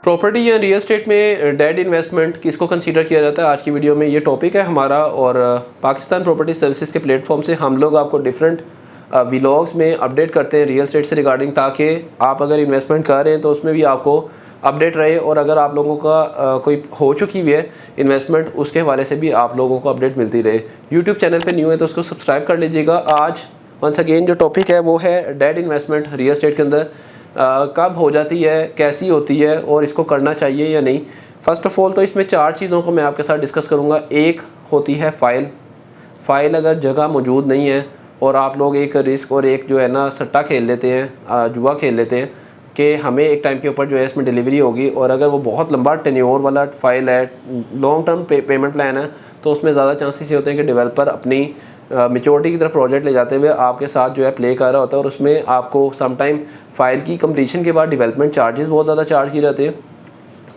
Property या real estate में dead investment किसको कंसीडर किया जाता है, आज की वीडियो में ये टॉपिक है हमारा। और पाकिस्तान प्रॉपर्टी सर्विसेज के प्लेटफॉर्म से हम लोग आपको डिफरेंट व्लॉग्स में अपडेट करते हैं रियल एस्टेट से रिगार्डिंग, ताकि आप अगर इन्वेस्टमेंट कर रहे हैं तो उसमें भी आपको अपडेट रहे, और अगर आप लोगों का कोई हो चुकी हुई है इन्वेस्टमेंट उसके हवाले से भी आप लोगों को अपडेट मिलती रहे। यूट्यूब चैनल पर न्यू है तो उसको सब्सक्राइब कर लीजिएगा। आज वंस अगेन जो टॉपिक है वो है डेड इन्वेस्टमेंट रियल एस्टेट के अंदर कब हो जाती है, कैसी होती है और इसको करना चाहिए या नहीं। फ़र्स्ट ऑफ़ ऑल तो इसमें 4 चीज़ों को मैं आपके साथ डिस्कस करूँगा। एक होती है फ़ाइल अगर जगह मौजूद नहीं है और आप लोग एक रिस्क और एक जो है ना सट्टा खेल लेते हैं, जुआ खेल लेते हैं कि हमें एक टाइम के ऊपर जो है इसमें डिलीवरी होगी, और अगर वो बहुत लंबा टेन्योर वाला फ़ाइल है, लॉन्ग टर्म पेमेंट प्लान है, तो उसमें ज़्यादा चांसेस ये होते हैं कि डेवलपर अपनी मेच्योरिटी की तरफ प्रोजेक्ट ले जाते हुए आपके साथ जो है प्ले कर रहा होता है, और उसमें आपको समटाइम फ़ाइल की कंप्लीशन के बाद डेवलपमेंट चार्जेस बहुत ज़्यादा चार्ज किए जाते हैं।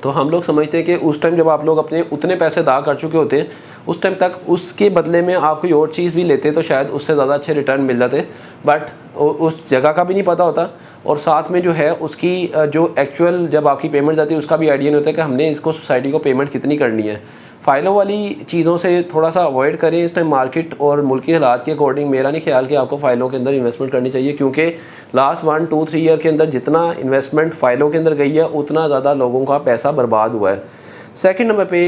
तो हम लोग समझते हैं कि उस टाइम जब आप लोग अपने उतने पैसे अदा कर चुके होते हैं, उस टाइम तक उसके बदले में आप कोई और चीज़ भी लेते तो शायद उससे ज़्यादा अच्छे रिटर्न मिल जाते, बट उस जगह का भी नहीं पता होता, और साथ में जो है उसकी जो एक्चुअल जब आपकी पेमेंट जाती है उसका भी आइडिया नहीं होता कि हमने इसको सोसाइटी को पेमेंट कितनी करनी है। फ़ाइलों वाली चीज़ों से थोड़ा सा अवॉइड करें इस टाइम। मार्केट और मुल्की हालात के अकॉर्डिंग मेरा नहीं ख्याल कि आपको फ़ाइलों के अंदर इन्वेस्टमेंट करनी चाहिए, क्योंकि लास्ट 1-2-3 ईयर के अंदर जितना इन्वेस्टमेंट फ़ाइलों के अंदर गई है उतना ज़्यादा लोगों का पैसा बर्बाद हुआ है। सेकंड नंबर पे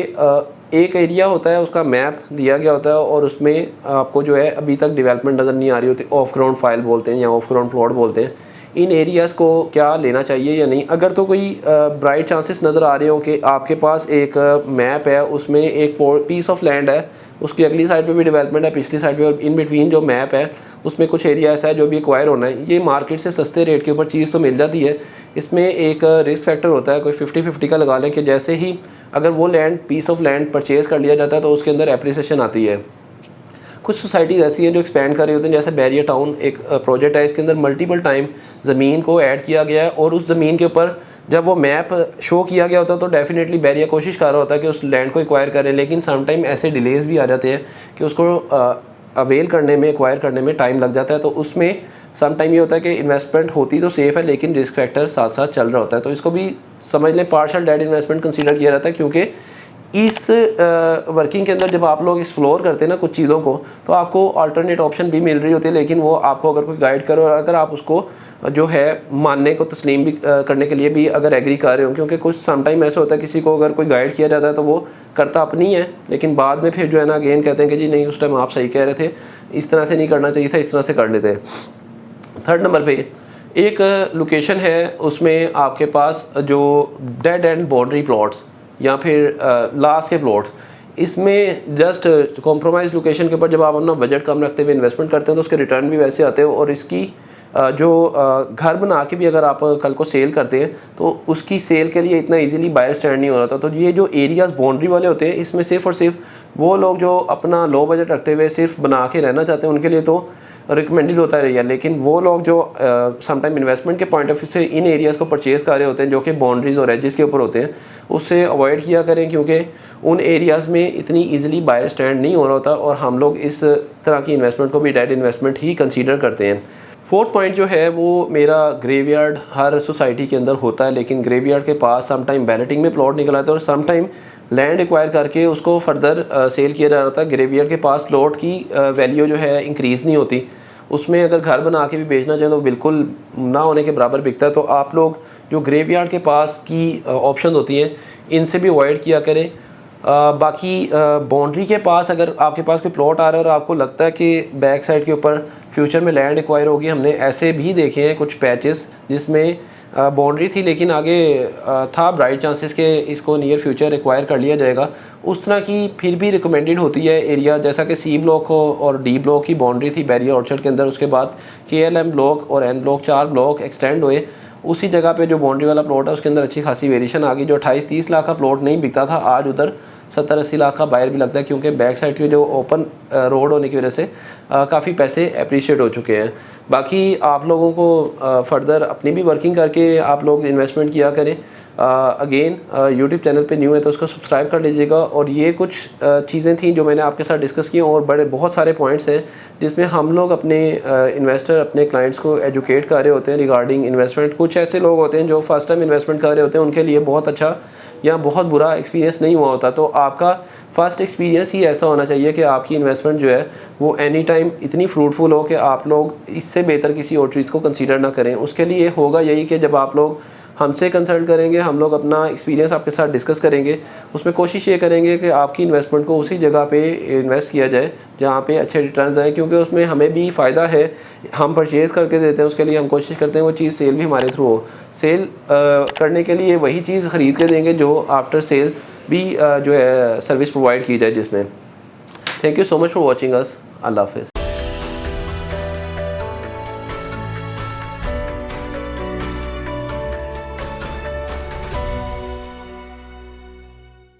एक एरिया होता है, उसका मैप दिया गया होता है, और उसमें आपको जो है अभी तक डेवलपमेंट नज़र नहीं आ रही होती। ऑफ ग्राउंड फाइल बोलते हैं या ऑफ ग्राउंड प्लॉट बोलते हैं। इन एरियाज़ को क्या लेना चाहिए या नहीं। अगर तो कोई ब्राइट चांसेस नज़र आ रहे हो कि आपके पास एक मैप है, उसमें एक पीस ऑफ लैंड है, उसकी अगली साइड पे भी डेवलपमेंट है, पिछली साइड पे, और इन बिटवीन जो मैप है उसमें कुछ एरिया ऐसा है जो भी एक्वायर होना है, ये मार्केट से सस्ते रेट के ऊपर चीज़ तो मिल जाती है। इसमें एक रिस्क फैक्टर होता है, कोई 50-50 का लगा लें कि जैसे ही अगर वो land piece of land purchase कर लिया जाता है तो उसके अंदर एप्रिसिएशन आती है। कुछ सोसाइटीज़ ऐसी हैं जो एक्सपेंड कर रही होती हैं, जैसे बैरियर टाउन एक प्रोजेक्ट है, इसके अंदर मल्टीपल टाइम ज़मीन को ऐड किया गया है, और उस ज़मीन के ऊपर जब वो मैप शो किया गया होता है तो डेफिनेटली बैरियर कोशिश कर रहा होता है कि उस लैंड को एक्वायर करें, लेकिन समटाइम ऐसे डिलेज़ भी आ जाते हैं कि उसको अवेल करने में, एक्वायर करने में टाइम लग जाता है। तो उसमें समटाइम ये होता है कि इन्वेस्टमेंट होती तो सेफ़ है, लेकिन रिस्क फैक्टर साथ साथ चल रहा होता है। तो इसको भी समझ लें पार्शल डेड इन्वेस्टमेंट कंसीडर किया जाता है, क्योंकि इस वर्किंग के अंदर जब आप लोग एक्सप्लोर करते हैं ना कुछ चीज़ों को, तो आपको अल्टरनेट ऑप्शन भी मिल रही होती है, लेकिन वो आपको अगर कोई गाइड करो और अगर आप उसको जो है मानने को तस्लीम भी करने के लिए भी अगर एग्री कर रहे हो, क्योंकि कुछ समटाइम ऐसा होता है किसी को अगर कोई गाइड किया जाता है तो वो करता अपनी है, लेकिन बाद में फिर जो है ना अगेन कहते हैं कि जी नहीं, उस टाइम आप सही कह रहे थे, इस तरह से नहीं करना चाहिए था, इस तरह से कर लेते हैं। थर्ड नंबर पे एक लोकेशन है, उसमें आपके पास जो डेड एंड बाउंड्री प्लॉट्स या फिर लास्ट के प्लॉट्स, इसमें जस्ट कॉम्प्रोमाइज़ लोकेशन के ऊपर जब आप अपना बजट कम रखते हुए इन्वेस्टमेंट करते हैं तो उसके रिटर्न भी वैसे आते हैं, और इसकी जो घर बना के भी अगर आप कल को सेल करते हैं तो उसकी सेल के लिए इतना इजीली बायर स्टैंड नहीं हो रहा था। तो ये जो एरियाज़ बाउंड्री वाले होते हैं, इसमें सिर्फ और सिर्फ वो लोग जो अपना लो बजट रखते हुए सिर्फ बना के रहना चाहते हैं उनके लिए तो रिकमेंडेड होता है एरिया, लेकिन वो लोग जो समटाइम इन्वेस्टमेंट के पॉइंट ऑफ व्यू से इन एरियाज़ को परचेज़ कर रहे होते हैं जो कि बाउंड्रीज और एजेस के ऊपर होते हैं, उससे अवॉइड किया करें, क्योंकि उन एरियाज़ में इतनी इजीली बायर स्टैंड नहीं हो रहा होता, और हम लोग इस तरह की इन्वेस्टमेंट को भी डेड इन्वेस्टमेंट ही कंसीडर करते हैं। फोर्थ पॉइंट जो है वो मेरा ग्रेवयार्ड हर सोसाइटी के अंदर होता है, लेकिन ग्रेवयार्ड के पास समटाइम बैलेटिंग में प्लॉट निकल आते हैं और समटाइम लैंड एक्वायर करके उसको फर्दर सेल किया जा रहा था। ग्रेवयार्ड के पास प्लॉट की वैल्यू जो है इंक्रीज़ नहीं होती, उसमें अगर घर बना के भी बेचना चाहें तो बिल्कुल ना होने के बराबर बिकता है। तो आप लोग जो ग्रेवयार्ड के पास की ऑप्शन होती हैं इनसे भी अवॉइड किया करें। बाकी बाउंड्री के पास अगर आपके पास कोई प्लॉट आ रहा है और आपको लगता है कि बैक साइड के ऊपर फ्यूचर में लैंड एक्वायर होगी, हमने ऐसे भी देखे हैं कुछ पैचेस जिसमें बाउंड्री थी लेकिन आगे था ब्राइट चांसेस कि इसको नियर फ्यूचर एक्वायर कर लिया जाएगा, उस तरह की फिर भी रिकमेंडेड होती है एरिया, जैसा कि सी ब्लॉक हो और डी ब्लॉक की बाउंड्री थी बैरियर ऑर्चर्ड के अंदर, उसके बाद KLM ब्लॉक और N ब्लॉक 4 ब्लॉक एक्सटेंड हुए, उसी जगह पे जो बाउंड्री वाला प्लॉट है उसके अंदर अच्छी खासी वेरिएशन आ गई। जो 28-30 लाख का प्लॉट नहीं बिकता था, आज उधर 70-80 लाख का बायर भी लगता है, क्योंकि बैक साइड की जो ओपन रोड होने की वजह से काफ़ी पैसे अप्रिशिएट हो चुके हैं। बाकी आप लोगों को फर्दर अपनी भी वर्किंग करके आप लोग इन्वेस्टमेंट किया करें। अगेन यूट्यूब चैनल पे न्यू है तो उसको सब्सक्राइब कर लीजिएगा। और ये कुछ चीज़ें थी जो मैंने आपके साथ डिस्कस की और बहुत सारे पॉइंट्स हैं जिसमें हम लोग अपने इन्वेस्टर अपने क्लाइंट्स को एजुकेट कर रहे होते हैं रिगार्डिंग इन्वेस्टमेंट। कुछ ऐसे लोग होते हैं जो फर्स्ट टाइम इन्वेस्टमेंट कर रहे होते हैं, उनके लिए बहुत अच्छा या बहुत बुरा एक्सपीरियंस नहीं हुआ होता। तो आपका फर्स्ट एक्सपीरियंस ही ऐसा होना चाहिए कि आपकी इन्वेस्टमेंट जो है वो एनी टाइम इतनी फ्रूटफुल हो कि आप लोग इससे बेहतर किसी और चीज़ को कंसीडर ना करें। उसके लिए होगा यही कि जब आप लोग हमसे कंसल्ट करेंगे, हम लोग अपना एक्सपीरियंस आपके साथ डिस्कस करेंगे, उसमें कोशिश ये करेंगे कि आपकी इन्वेस्टमेंट को उसी जगह पे इन्वेस्ट किया जाए जहाँ पे अच्छे रिटर्न्स आए, क्योंकि उसमें हमें भी फ़ायदा है। हम परचेज़ करके देते हैं, उसके लिए हम कोशिश करते हैं वो चीज़ सेल भी हमारे थ्रू हो। सेल करने के लिए वही चीज़ ख़रीद के देंगे जो आफ्टर सेल भी जो है सर्विस प्रोवाइड की जाए जिसमें। Thank you so much for watching us. अल्लाह हाफ़िज़।